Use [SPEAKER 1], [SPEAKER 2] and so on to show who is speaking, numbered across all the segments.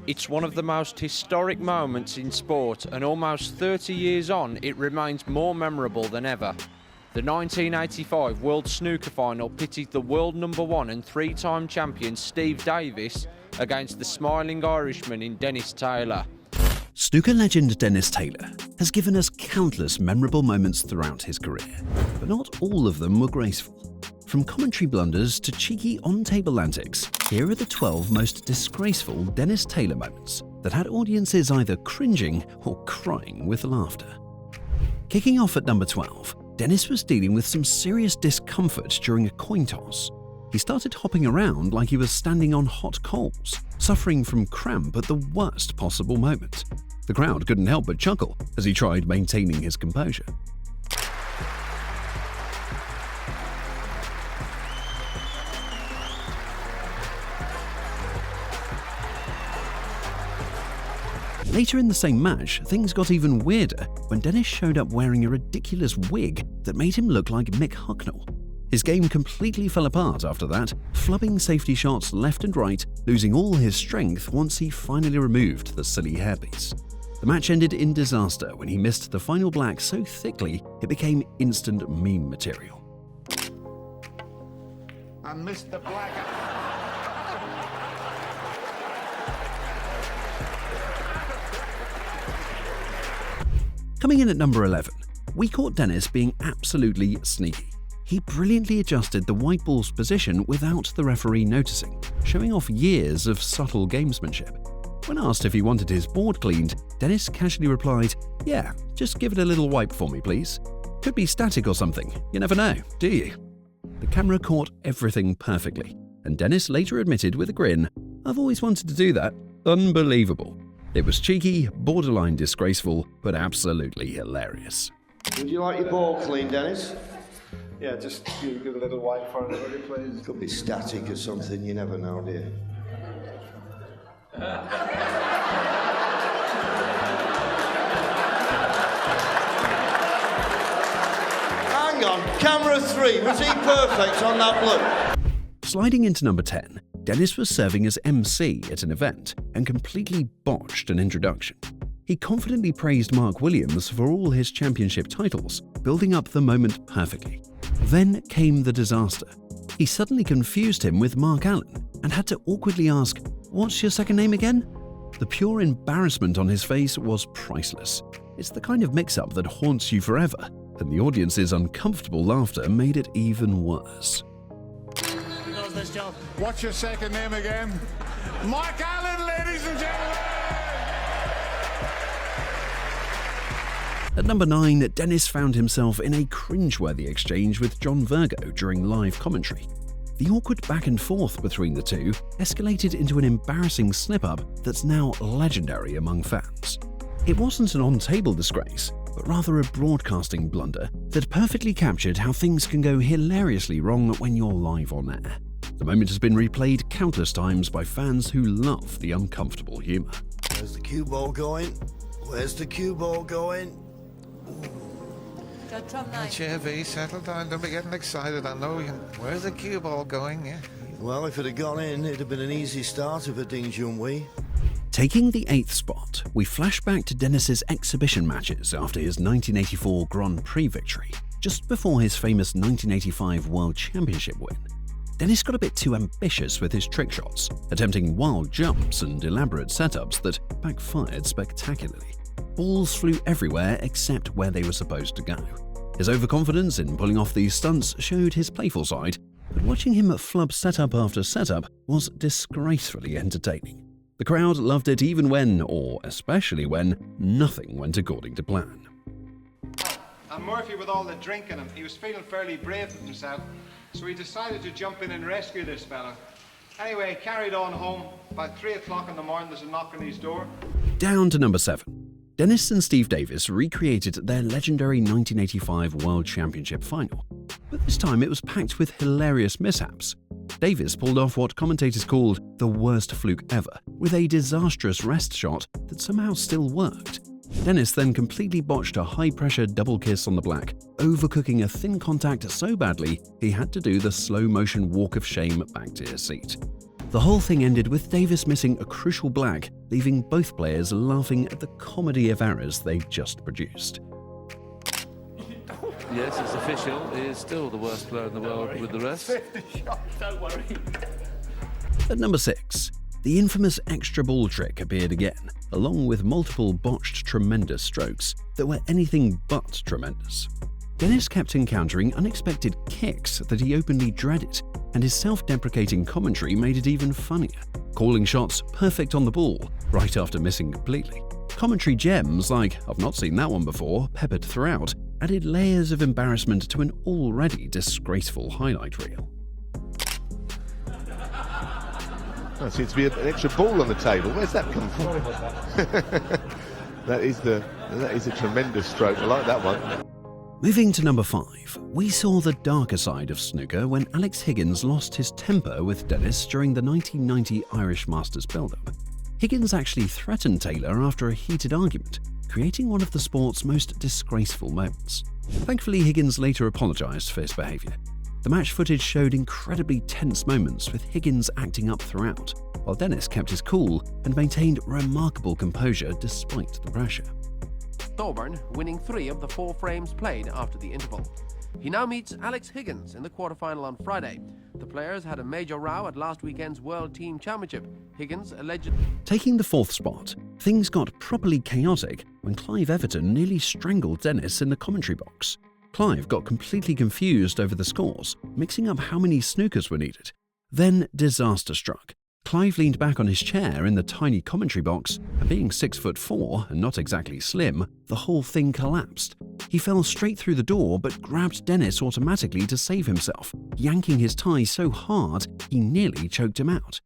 [SPEAKER 1] It's one of the most historic moments in sport, and almost 30 years on, it remains more memorable than ever. The 1985 World Snooker Final pitted the world #1 and three-time champion Steve Davis against the smiling Irishman in Dennis Taylor.
[SPEAKER 2] Snooker legend Dennis Taylor has given us countless memorable moments throughout his career, but not all of them were graceful. From commentary blunders to cheeky on-table antics, here are the 12 most disgraceful Dennis Taylor moments that had audiences either cringing or crying with laughter. Kicking off at number 12, Dennis was dealing with some serious discomfort during a coin toss. He started hopping around like he was standing on hot coals, suffering from cramp at the worst possible moment. The crowd couldn't help but chuckle as he tried maintaining his composure. Later in the same match, things got even weirder when Dennis showed up wearing a ridiculous wig that made him look like Mick Hucknall. His game completely fell apart after that, flubbing safety shots left and right, losing all his strength once he finally removed the silly hairpiece. The match ended in disaster when he missed the final black so thickly it became instant meme material.
[SPEAKER 3] I missed the black.
[SPEAKER 2] Coming in at number 11, we caught Dennis being absolutely sneaky. He brilliantly adjusted the white ball's position without the referee noticing, showing off years of subtle gamesmanship. When asked if he wanted his board cleaned, Dennis casually replied, "Yeah, just give it a little wipe for me, please. Could be static or something, you never know, do you?" The camera caught everything perfectly, and Dennis later admitted with a grin, "I've always wanted to do that. Unbelievable." It was cheeky, borderline disgraceful, but absolutely hilarious.
[SPEAKER 4] Would you like your ball clean, Dennis?
[SPEAKER 5] Yeah, just give a little wipe for everybody, please.
[SPEAKER 4] Could be static or something, you never know, do you? Hang on, camera 3, was he perfect on that look?
[SPEAKER 2] Sliding into number 10, Dennis was serving as MC at an event and completely botched an introduction. He confidently praised Mark Williams for all his championship titles, building up the moment perfectly. Then came the disaster. He suddenly confused him with Mark Allen and had to awkwardly ask, "What's your second name again?" The pure embarrassment on his face was priceless. It's the kind of mix-up that haunts you forever, and the audience's uncomfortable laughter made it even worse.
[SPEAKER 3] This job. What's your second name again? Mark Allen, ladies and gentlemen!
[SPEAKER 2] At number 9, Dennis found himself in a cringeworthy exchange with John Virgo during live commentary. The awkward back and forth between the two escalated into an embarrassing slip-up that's now legendary among fans. It wasn't an on-table disgrace, but rather a broadcasting blunder that perfectly captured how things can go hilariously wrong when you're live on air. The moment has been replayed countless times by fans who love the uncomfortable humour.
[SPEAKER 4] Where's the cue ball going? Where's the cue ball going?
[SPEAKER 3] JV, settle down, don't be getting excited, I know. Where's the cue ball going? Yeah.
[SPEAKER 4] Well, if it had gone in, it'd have been an easy start if it ding Junwei.
[SPEAKER 2] Taking the 8th spot, we flash back to Dennis's exhibition matches after his 1984 Grand Prix victory, just before his famous 1985 World Championship win. Dennis got a bit too ambitious with his trick shots, attempting wild jumps and elaborate setups that backfired spectacularly. Balls flew everywhere except where they were supposed to go. His overconfidence in pulling off these stunts showed his playful side, but watching him flub setup after setup was disgracefully entertaining. The crowd loved it even when, or especially when, nothing went according to plan.
[SPEAKER 6] And Murphy, with all the drink in him, he was feeling fairly brave with himself, so he decided to jump in and rescue this fella. Anyway, he carried on home. About 3 o'clock in the morning, there's a knock on his door.
[SPEAKER 2] Down to number 7. Dennis and Steve Davis recreated their legendary 1985 World Championship final, but this time it was packed with hilarious mishaps. Davis pulled off what commentators called the worst fluke ever, with a disastrous wrist shot that somehow still worked. Dennis then completely botched a high-pressure double kiss on the black, overcooking a thin contact so badly he had to do the slow-motion walk of shame back to his seat. The whole thing ended with Davis missing a crucial black, leaving both players laughing at the comedy of errors they'd just produced.
[SPEAKER 7] Yes, it's official. He is still the worst player in the world with the rest.
[SPEAKER 5] Don't worry.
[SPEAKER 2] At number 6, the infamous extra ball trick appeared again, along with multiple botched tremendous strokes that were anything but tremendous. Dennis kept encountering unexpected kicks that he openly dreaded, and his self-deprecating commentary made it even funnier, calling shots perfect on the ball right after missing completely. Commentary gems like "I've not seen that one before" peppered throughout added layers of embarrassment to an already disgraceful highlight reel.
[SPEAKER 8] There seems to be an extra ball on the table. Where's that come from? That is a tremendous stroke. I like that one.
[SPEAKER 2] Moving to number 5, we saw the darker side of snooker when Alex Higgins lost his temper with Dennis during the 1990 Irish Masters build-up. Higgins actually threatened Taylor after a heated argument, creating one of the sport's most disgraceful moments. Thankfully, Higgins later apologised for his behaviour. The match footage showed incredibly tense moments with Higgins acting up throughout, while Dennis kept his cool and maintained remarkable composure despite the pressure.
[SPEAKER 9] Thorburn winning 3 of the 4 frames played after the interval. He now meets Alex Higgins in the quarterfinal on Friday. The players had a major row at last weekend's World Team Championship. Higgins allegedly...
[SPEAKER 2] Taking the 4th spot, things got properly chaotic when Clive Everton nearly strangled Dennis in the commentary box. Clive got completely confused over the scores, mixing up how many snookers were needed. Then disaster struck. Clive leaned back on his chair in the tiny commentary box, and being 6'4" and not exactly slim, the whole thing collapsed. He fell straight through the door but grabbed Dennis automatically to save himself, yanking his tie so hard he nearly choked him out.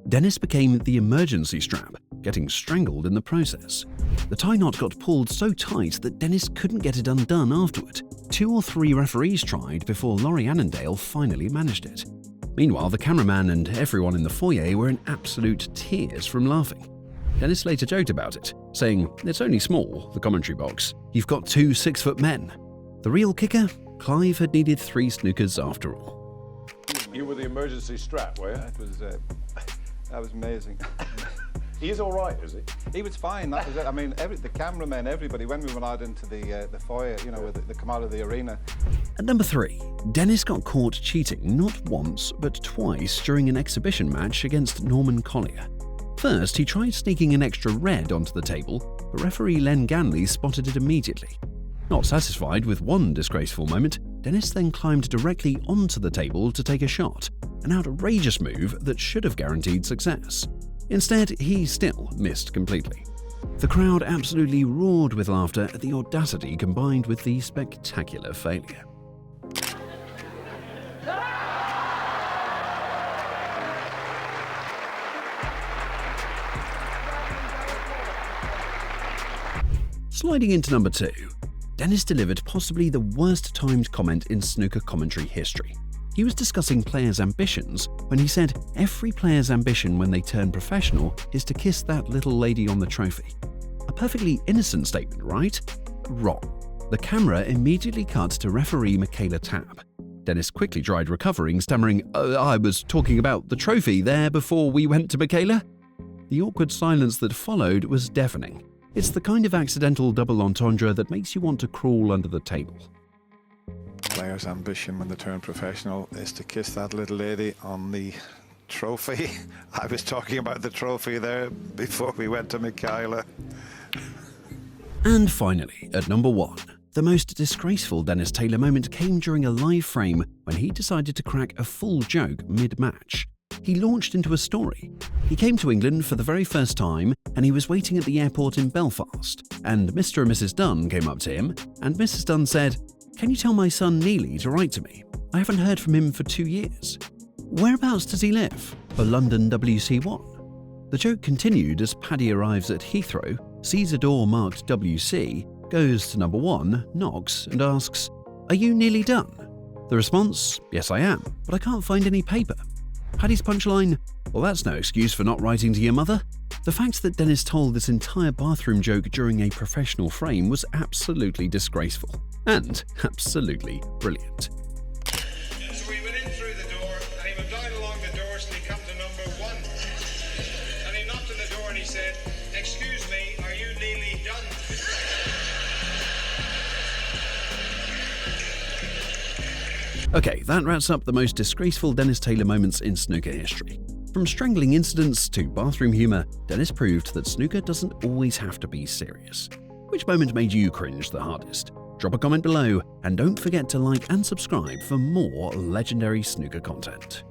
[SPEAKER 2] Dennis became the emergency strap, getting strangled in the process. The tie knot got pulled so tight that Dennis couldn't get it undone afterward. 2 or 3 referees tried before Laurie Annandale finally managed it. Meanwhile, the cameraman and everyone in the foyer were in absolute tears from laughing. Dennis later joked about it, saying, "It's only small, the commentary box. You've got 2 6-foot men." The real kicker? Clive had needed 3 snookers after all.
[SPEAKER 5] You were the emergency strap, were you?
[SPEAKER 6] That was amazing.
[SPEAKER 5] He's all right, is he?
[SPEAKER 6] He was fine. That was it. I mean, the cameramen, everybody, when we went out into the foyer, you know, with the come out of the arena.
[SPEAKER 2] At number 3, Dennis got caught cheating not once but twice during an exhibition match against Norman Collier. First, he tried sneaking an extra red onto the table, but referee Len Ganley spotted it immediately. Not satisfied with one disgraceful moment, Dennis then climbed directly onto the table to take a shot, an outrageous move that should have guaranteed success. Instead, he still missed completely. The crowd absolutely roared with laughter at the audacity combined with the spectacular failure. Sliding into number 2, Dennis delivered possibly the worst timed comment in snooker commentary history. He was discussing players' ambitions when he said every player's ambition when they turn professional is to kiss that little lady on the trophy. A perfectly innocent statement, right? Wrong. The camera immediately cut to referee Michaela Tabb. Dennis quickly tried recovering, stammering, "I was talking about the trophy there before we went to Michaela." The awkward silence that followed was deafening. It's the kind of accidental double entendre that makes you want to crawl under the table.
[SPEAKER 6] Players' ambition when they turn professional is to kiss that little lady on the trophy. I was talking about the trophy there before we went to Michaela.
[SPEAKER 2] And finally, at number 1, the most disgraceful Dennis Taylor moment came during a live frame when he decided to crack a full joke mid-match. He launched into a story. He came to England for the very first time and he was waiting at the airport in Belfast, and Mr. and Mrs. Dunn came up to him and Mrs. Dunn said, "Can you tell my son Neely to write to me? I haven't heard from him for 2 years." Whereabouts does he live? For London WC1. The joke continued as Paddy arrives at Heathrow, sees a door marked WC, goes to number 1, knocks and asks, "Are you nearly done?" The response, "Yes I am, but I can't find any paper." Paddy's punchline, "Well, that's no excuse for not writing to your mother." The fact that Dennis told this entire bathroom joke during a professional frame was absolutely disgraceful and absolutely brilliant.
[SPEAKER 6] So we went in through the door and he went down along the doors till he come to number 1.
[SPEAKER 2] Okay, that wraps up the most disgraceful Dennis Taylor moments in snooker history. From strangling incidents to bathroom humour, Dennis proved that snooker doesn't always have to be serious. Which moment made you cringe the hardest? Drop a comment below, and don't forget to like and subscribe for more legendary snooker content.